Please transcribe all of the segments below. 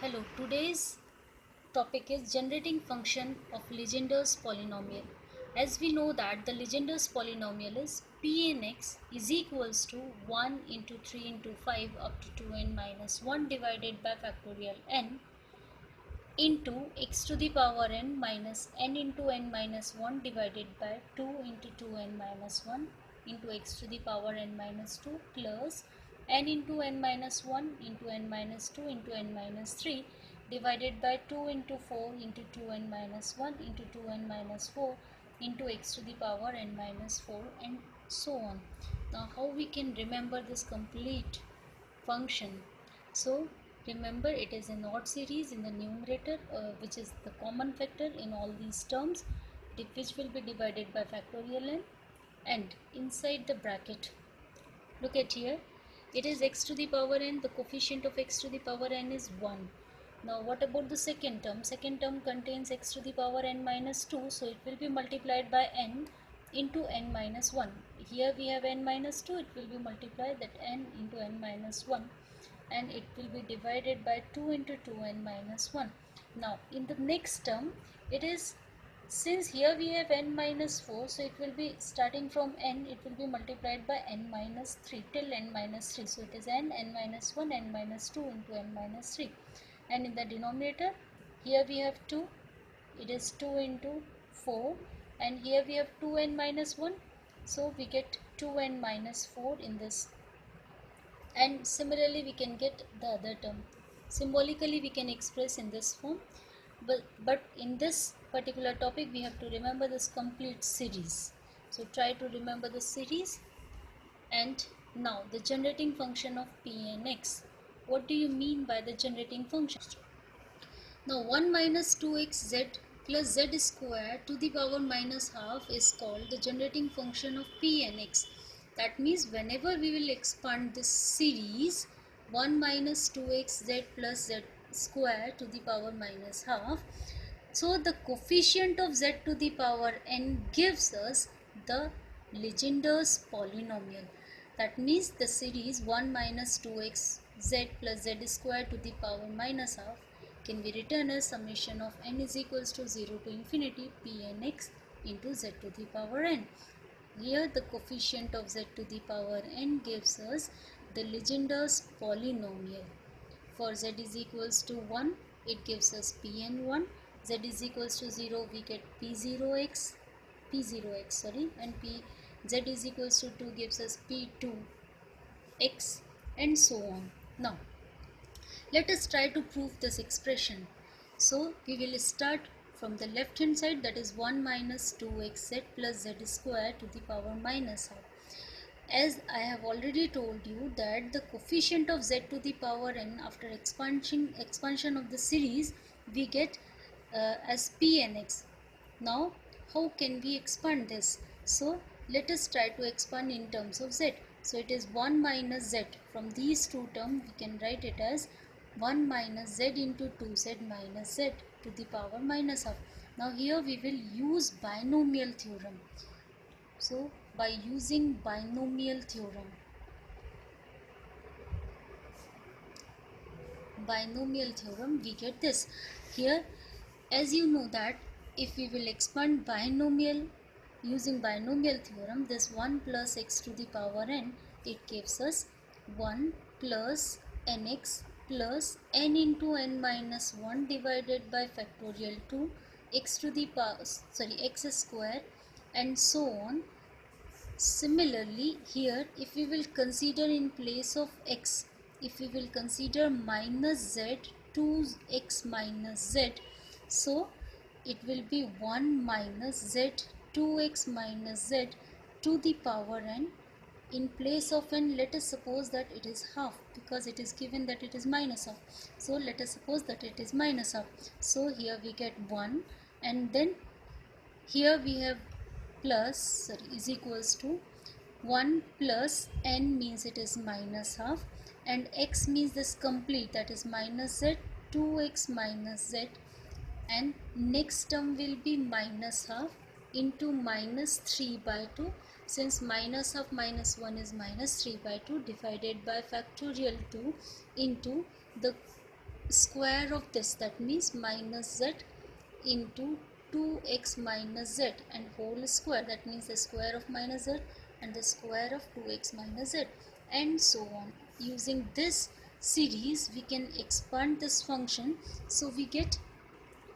Hello, today's topic is generating function of Legendre's polynomial. As we know that the Legendre's polynomial is Pnx is equals to 1 into 3 into 5 up to 2n minus 1 divided by factorial n into x to the power n minus n into n minus 1 divided by 2 into 2n minus 1 into x to the power n minus 2 plus n into n minus 1 into n minus 2 into n minus 3 divided by 2 into 4 into 2n minus 1 into 2n minus 4 into x to the power n minus 4 and so on. Now how we can remember this complete function? So remember, it is an odd series in the numerator, which is the common factor in all these terms, which will be divided by factorial n, and inside the bracket, look at here, it is x to the power n. The coefficient of x to the power n is 1. Now what about the second term? Second term contains x to the power n minus 2, so it will be multiplied by n into n minus 1. Here we have n minus 2, it will be multiplied that n into n minus 1, and it will be divided by 2 into 2n minus 1. Now in the next term, it is, since here we have n minus 4, so it will be starting from n, it will be multiplied by n minus 3 till n minus 3. So it is n minus 1, n minus 2 into n minus 3. And in the denominator, here we have 2, it is 2 into 4, and here we have 2n minus 1. So we get 2n minus 4 in this, and similarly we can get the other term. Symbolically we can express in this form, but in this particular topic we have to remember this complete series. So try to remember the series. And now the generating function of Pnx. What do you mean by the generating function? Now 1 minus 2xz plus z square to the power minus half is called the generating function of Pnx. That means whenever we will expand this series 1 minus 2xz plus z square to the power minus half, so the coefficient of z to the power n gives us the Legendre's polynomial. That means the series 1 minus 2x z plus z square to the power minus half can be written as summation of n is equals to 0 to infinity Pnx into z to the power n. Here the coefficient of z to the power n gives us the Legendre's polynomial. For z is equals to 1, it gives us Pn1. Z is equals to 0, we get P0x, and z is equals to 2 gives us P2x, and so on. Now let us try to prove this expression. So we will start from the left hand side, that is 1 minus 2xz plus z square to the power minus half. As I have already told you that the coefficient of z to the power n after expansion of the series we get as Pnx. Now how can we expand this? So let us try to expand in terms of z. So it is 1 minus z. From these two terms we can write it as 1 minus z into 2z minus z to the power minus half. Now here we will use binomial theorem. So by using binomial theorem, we get this. Here, as you know that if we will expand binomial using binomial theorem, this 1 plus x to the power n, it gives us 1 plus nx plus n into n minus 1 divided by factorial 2 x to the power x square, and so on. Similarly, here if we will consider in place of x, if we will consider minus z 2x minus z, so it will be 1 minus z 2x minus z to the power n. In place of n, let us suppose that it is half, because it is given that it is minus half. So let us suppose that it is minus half. So here we get 1, and then here we have is equals to 1 plus n means it is minus half, and x means this complete, that is minus z 2x minus z, and next term will be minus half into minus 3 by 2, since minus half minus 1 is minus 3 by 2, divided by factorial 2 into the square of this, that means minus z into 2x minus z and whole square, that means the square of minus z and the square of 2x minus z, and so on. Using this series we can expand this function, so we get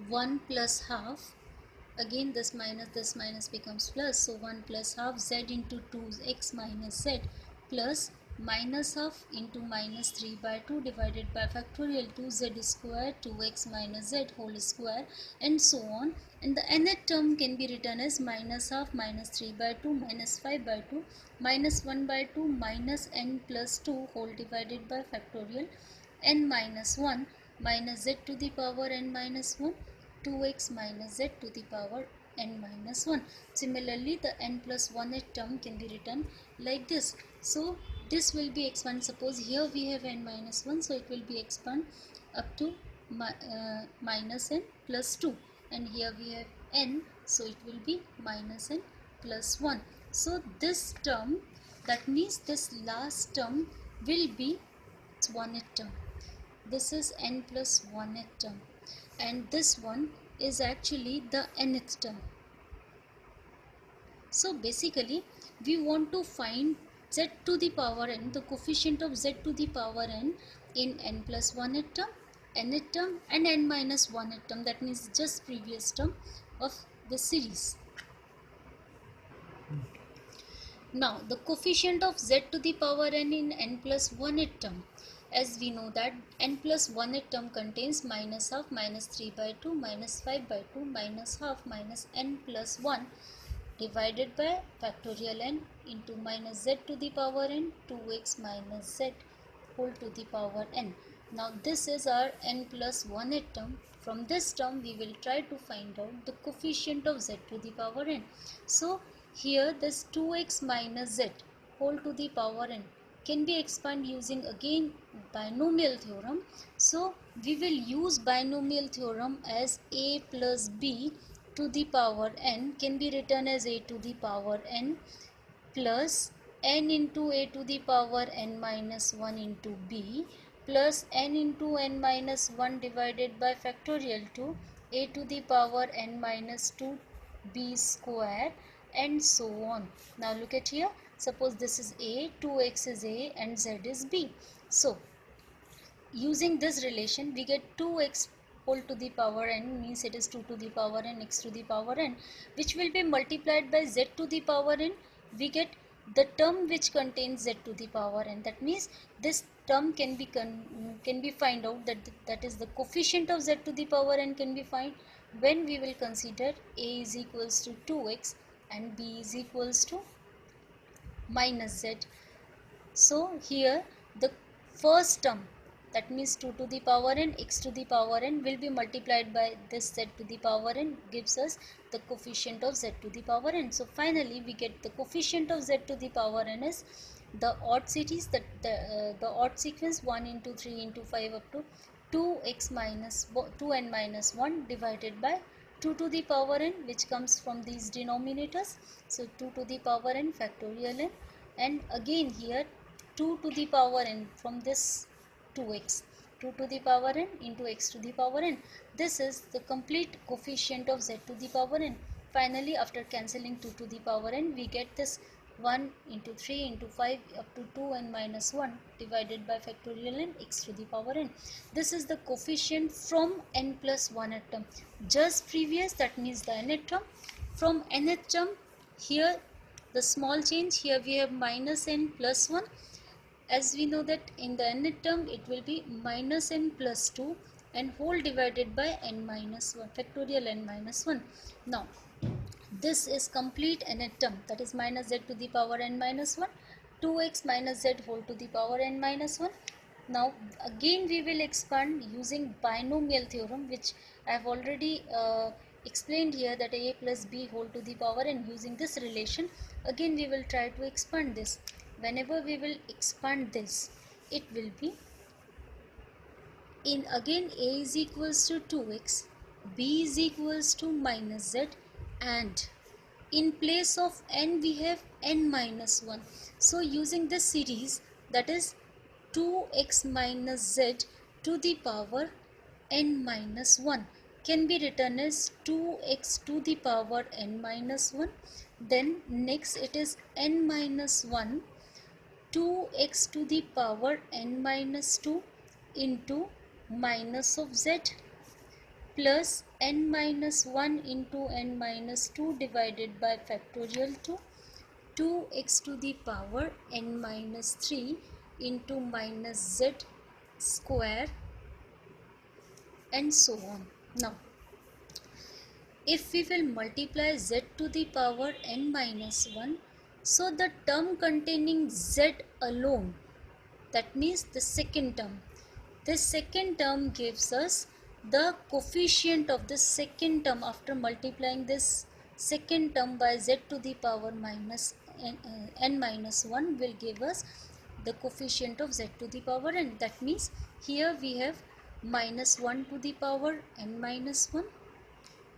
1 plus half, again this minus becomes plus, so 1 plus half z into 2x minus z plus minus half into minus 3 by 2 divided by factorial 2z square 2x minus z whole square, and so on. And the nth term can be written as minus half minus 3 by 2 minus 5 by 2 minus 1 by 2 minus n plus 2 whole divided by factorial n minus 1 minus z to the power n minus 1 2x minus z to the power n minus 1. Similarly, the n plus 1th term can be written like this. So, this will be expanded. Suppose here we have n minus 1, so it will be expanded up to minus n plus 2. And here we have n, so it will be minus n plus 1. So, this term, that means this last term will be 1th term. This is n plus 1th term, and this one is actually the nth term. So basically we want to find z to the power n, the coefficient of z to the power n in n plus 1th term, nth term and n minus 1th term, that means just previous term of the series. Now the coefficient of z to the power n in n plus 1th term, as we know that n plus 1th term contains minus half minus 3 by 2 minus 5 by 2 minus half minus n plus 1 divided by factorial n into minus z to the power n 2x minus z whole to the power n. Now this is our n plus 1th term. From this term we will try to find out the coefficient of z to the power n. So here this 2x minus z whole to the power n can be expanded using again binomial theorem. So we will use binomial theorem as a plus b to the power n can be written as a to the power n plus n into a to the power n minus 1 into b plus n into n minus 1 divided by factorial to a to the power n minus 2 b square, and so on. Now look at here, suppose this is a, 2x is a and z is b. So using this relation we get 2x whole to the power n, means it is 2 to the power n x to the power n, which will be multiplied by z to the power n. We get the term which contains z to the power n, that means this term can be find out, that is the coefficient of z to the power n can be find when we will consider a is equals to 2x and b is equals to minus z. So here the first term, that means 2 to the power n x to the power n will be multiplied by this z to the power n, gives us the coefficient of z to the power n. So finally we get the coefficient of z to the power n is the odd series, that the odd sequence 1 into 3 into 5 up to 2x minus 2n minus 1 divided by 2 to the power n, which comes from these denominators. So 2 to the power n factorial n, and again here 2 to the power n from this 2x, 2 to the power n into x to the power n. This is the complete coefficient of z to the power n. Finally, after cancelling 2 to the power n, we get this 1 into 3 into 5 up to 2n minus 1 divided by factorial n x to the power n. This is the coefficient from n plus 1th term. Just previous, that means the nth term. From nth term, here the small change, here we have minus n plus 1. As we know that in the nth term it will be minus n plus 2 and whole divided by n minus 1 factorial n minus 1. Now this is complete nth term, that is minus z to the power n minus 1, 2x minus z whole to the power n minus 1. Now again we will expand using binomial theorem, which I have already explained here, that a plus b whole to the power n. Using this relation again we will try to expand this. Whenever we will expand this, it will be in again a is equals to 2x, b is equals to minus z, and in place of n we have n minus 1. So using this series, that is 2x minus z to the power n minus 1 can be written as 2x to the power n minus 1. Then next it is n minus 1 2x to the power n minus 2 into minus of z plus n minus 1 into n minus 2 divided by factorial 2x to the power n minus 3 into minus z square and so on. Now if we will multiply z to the power n minus 1, so the term containing z alone, that means the second term, this second term gives us the coefficient of the second term after multiplying this second term by z to the power minus n minus 1 will give us the coefficient of z to the power n. That means here we have minus 1 to the power n minus 1,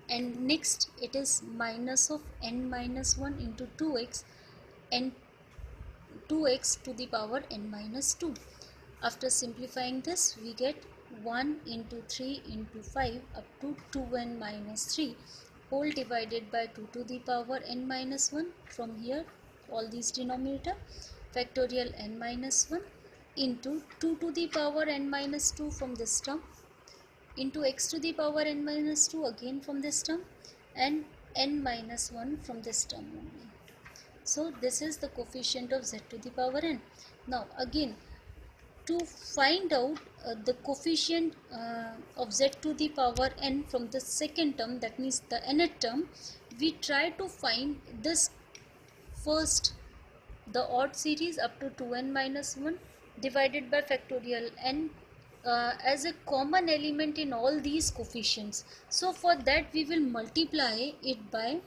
and next it is minus of n minus 1 into 2x and 2x to the power n minus 2. After simplifying this, we get 1 into 3 into 5 up to 2n minus 3 whole divided by 2 to the power n minus 1. From here all these denominator factorial n minus 1 into 2 to the power n minus 2 from this term into x to the power n minus 2 again from this term and n minus 1 from this term only. So this is the coefficient of z to the power n. Now again to find out the coefficient of z to the power n from the second term, that means the nth term, we try to find this first, the odd series up to 2n minus 1 divided by factorial n as a common element in all these coefficients. So for that we will multiply it by,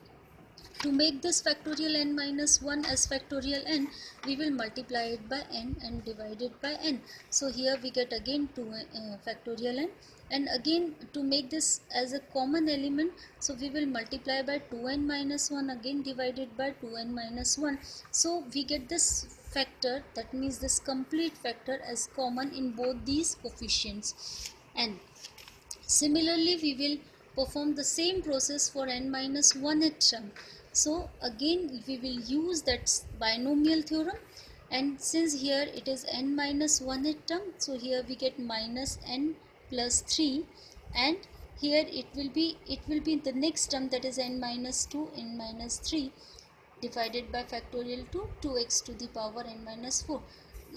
to make this factorial n minus 1 as factorial n, we will multiply it by n and divide it by n. So here we get again 2 factorial n, and again to make this as a common element, so we will multiply by 2n minus 1 again divided by 2n minus 1. So we get this factor, that means this complete factor as common in both these coefficients. And similarly we will perform the same process for n minus 1th term. So again we will use that binomial theorem, and since here it is n minus 1th term, so here we get minus n plus 3, and here it will be the next term, that is n minus 2 n minus 3 divided by factorial 2x to the power n minus 4.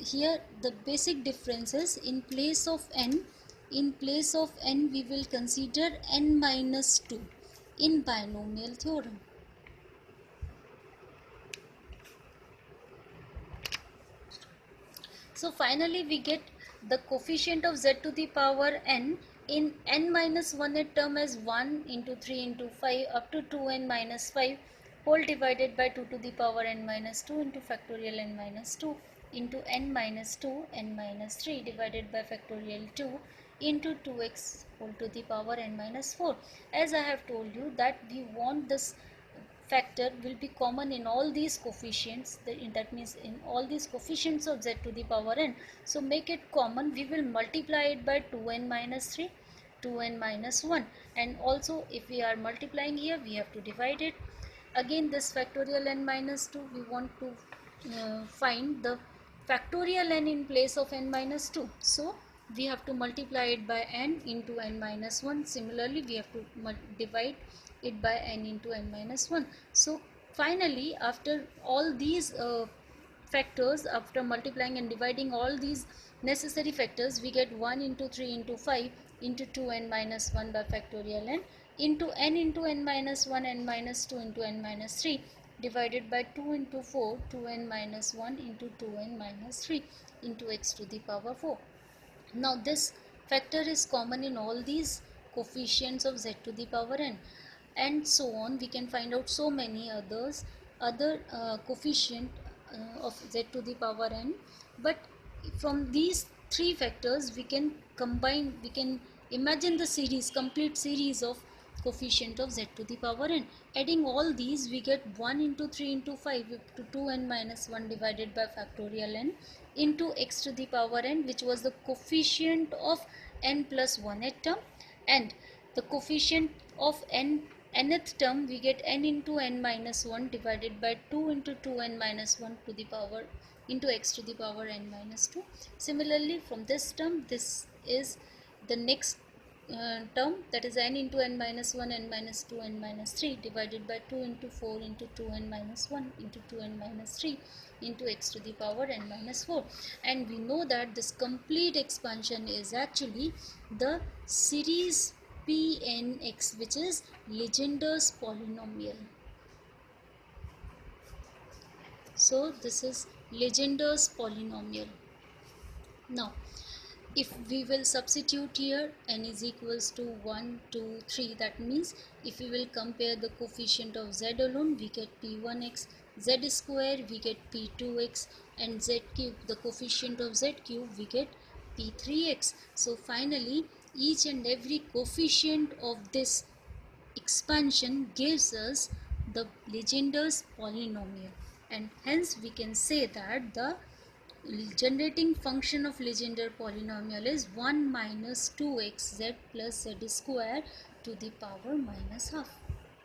Here the basic difference is in place of n we will consider n minus 2 in binomial theorem. So finally we get the coefficient of z to the power n in n minus 1th term as 1 into 3 into 5 up to 2n minus 5 whole divided by 2 to the power n minus 2 into factorial n minus 2 into n minus 2 n minus 3 divided by factorial 2 into 2x whole to the power n minus 4. As I have told you that we want this factor will be common in all these coefficients, that means in all these coefficients of z to the power n. So make it common, we will multiply it by 2n minus 3, 2n minus 1, and also if we are multiplying here we have to divide it. Again this factorial n minus 2 we want to find the factorial n in place of n minus 2, so we have to multiply it by n into n minus 1. Similarly we have to divide it by n into n minus 1. So finally after all these factors, after multiplying and dividing all these necessary factors, we get 1 into 3 into 5 into 2n minus 1 by factorial n into n minus 1 n minus 2 into n minus 3 divided by 2 into 4 2n minus 1 into 2n minus 3 into x to the power 4. Now this factor is common in all these coefficients of z to the power n, and so on. We can find out so many other coefficient of z to the power n, but from these three factors we can combine, we can imagine the series, complete series of coefficient of z to the power n. Adding all these we get 1 into 3 into 5 to 2n minus 1 divided by factorial n into x to the power n, which was the coefficient of n plus 1th term, and the coefficient of nth term we get n into n minus 1 divided by 2 into 2n minus 1 to the power into x to the power n minus 2. Similarly, from this term, this is the next term, that is n into n minus 1, n minus 2, n minus 3 divided by 2 into 4 into 2n minus 1 into 2n minus 3 into x to the power n minus 4. And we know that this complete expansion is actually the series Pnx, which is Legendre's polynomial. So this is Legendre's polynomial. Now, if we will substitute here n is equals to 1, 2, 3, that means if we will compare the coefficient of z alone, we get p1x, z square we get p2x, and z cube, the coefficient of z cube, we get p3x. So finally, each and every coefficient of this expansion gives us the Legendre's polynomial, and hence we can say that the generating function of Legendre polynomial is 1 minus 2x z plus z square to the power minus half.